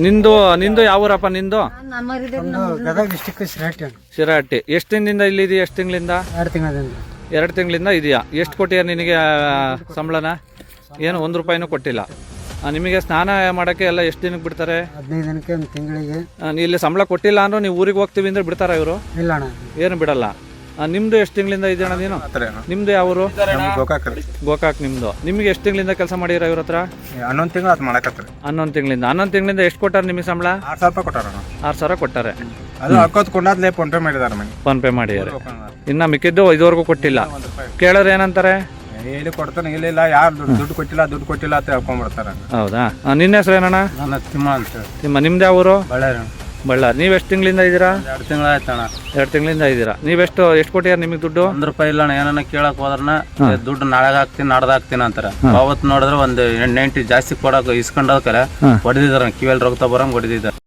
ನಿಂದು ನಿಂದು ಯಾವ ಊರಪ್ಪ ನಿಂದು? ಗದಗ ಡಿಸ್ಟಿಕ್ ಶಿರಹಟ್ಟಿ. ಶಿರಹಟ್ಟಿ. ಎಷ್ಟು ದಿನದಿಂದ ಇಲ್ಲಿ ಇದೆಯಾ? ಎಷ್ಟು ತಿಂಗಳಿಂದ? 2 ತಿಂಗಳಿಂದ. 2 ತಿಂಗಳಿಂದ ಇದೆಯಾ? ಎಷ್ಟು ಕೊಟ್ಟಿಯ ನಿನಗೆ ಸಂಬಳನ? ಏನು 1 ರೂಪಾಯಿನೂ ಕೊಟ್ಟಿಲ್ಲ. ನಿಮಗೆ ಸ್ನಾನ ಮಾಡೋಕ್ಕೆ ಎಲ್ಲ ಎಷ್ಟು ದಿನಕ್ಕೆ ಬಿಡ್ತಾರೆ? 15 ದಿನಕ್ಕೆ, 1 ತಿಂಗಳಿಗೆ. ಇಲ್ಲಿ ಸಂಬಳ ಕೊಟ್ಟಿಲ್ಲ ಅಂದ್ರೆ ನೀವು ಊರಿಗೆ ಹೋಗ್ತೀವಿ ಅಂದ್ರೆ ಬಿಡ್ತಾರ ಇವರು? ಇಲ್ಲ ಅಣ್ಣ, ಏನು ಬಿಡಲ್ಲ. ನಿಮ್ದು ಎಷ್ಟು ತಿಂಗಳಿಂದ ಇದೆಯಣ್ಣ ನೀನು? ನಿಮ್ದು ಯಾವ ಊರು? ಗೋಕಾಕ್ ನಿಮ್ದು. ನಿಮ್ಗೆ ಎಷ್ಟು ತಿಂಗಳಿಂದ ಕೆಲಸ ಮಾಡಿರ ಇವ್ರ ಹತ್ರ? 11 ತಿಂಗಳು ಅದು ಮಾಡಕತ್ತಾರೆ. 11 ತಿಂಗಳಿಂದ. 11 ತಿಂಗಳಿಂದ ಎಷ್ಟು ಕೊಟ್ಟಾರ ನಿಮಗೆ ಸಂಬಳ? 6,000 ರೂಪಾಯಿ ಕೊಟ್ಟಾರ. 6,000 ಕೊಟ್ಟಾರೆ. ಅದು ಹಾಕೋದ್ಕೊಂಡಾದ್ಲೇ ಫೋನ್ ಪೇ ಮಾಡಿದಾರೆ. ಫೋನ್ ಪೇ ಮಾಡಿದ್ದಾರೆ. ಇನ್ನು ಮಿಕ್ಕಿದ್ದು ಇದುವರೆಗೂ ಕೊಟ್ಟಿಲ್ಲ. ಕೇಳಿದ್ರೆ ಏನಂತಾರೆ? ಹೇಳಿ ಕೊಡ್ತಾನೆ. ಇಲ್ಲ ಯಾರು ದುಡ್ಡು ಕೊಟ್ಟಿಲ್ಲ ಅಂತ ಹೇಳ್ಕೊಂಡ್ಬಿಡ್ತಾರೆ. ಹೌದಾ? ನಿನ್ನ ಹೆಸರು ಏನಣ್ಣ? ನನ್ನ ತಿಮ್ಮ ಅಂತ. ನಿಮ್ದು ಯಾವ ಊರು? ಬಳ್ಳಾರಿ. ಬಳ್ಳಾರಿ. ನೀವು ಎಷ್ಟು ತಿಂಗಳಿಂದ ಇದ್ದೀರಾ? 2 ತಿಂಗಳಾಯ್ತಣ್ಣ. 2 ತಿಂಗಳಿಂದ ಇದ್ದೀರಾ. ನೀವೆಷ್ಟು ಕೊಟ್ಟಿಯಾರ ನಿಮಗೆ ದುಡ್ಡು? 1 ರೂಪಾಯಿ ಇಲ್ಲ ಅಣ್ಣ. ಏನನ್ನ ಕೇಳಕ್ ಹೋದ್ರನ ದುಡ್ಡು ನಾಳೆ ಹಾಕ್ತೀನಿ ನಾಡ್ದು ಹಾಕ್ತೀನಿ ಅಂತಾರೆ. ಅವತ್ತು ನೋಡಿದ್ರೆ ಒಂದು 90 ಜಾಸ್ತಿ ಕೊಡಕ್ ಇಸ್ಕೊಂಡೋದ್ರೆ ಹೊಡೆದಿದಾರ. ಕಿವಿಯಲ್ಲಿ ರೊಕ್ಕ ಬರಂಗ್ ಹೊಡೆದಿದ್ದಾರೆ.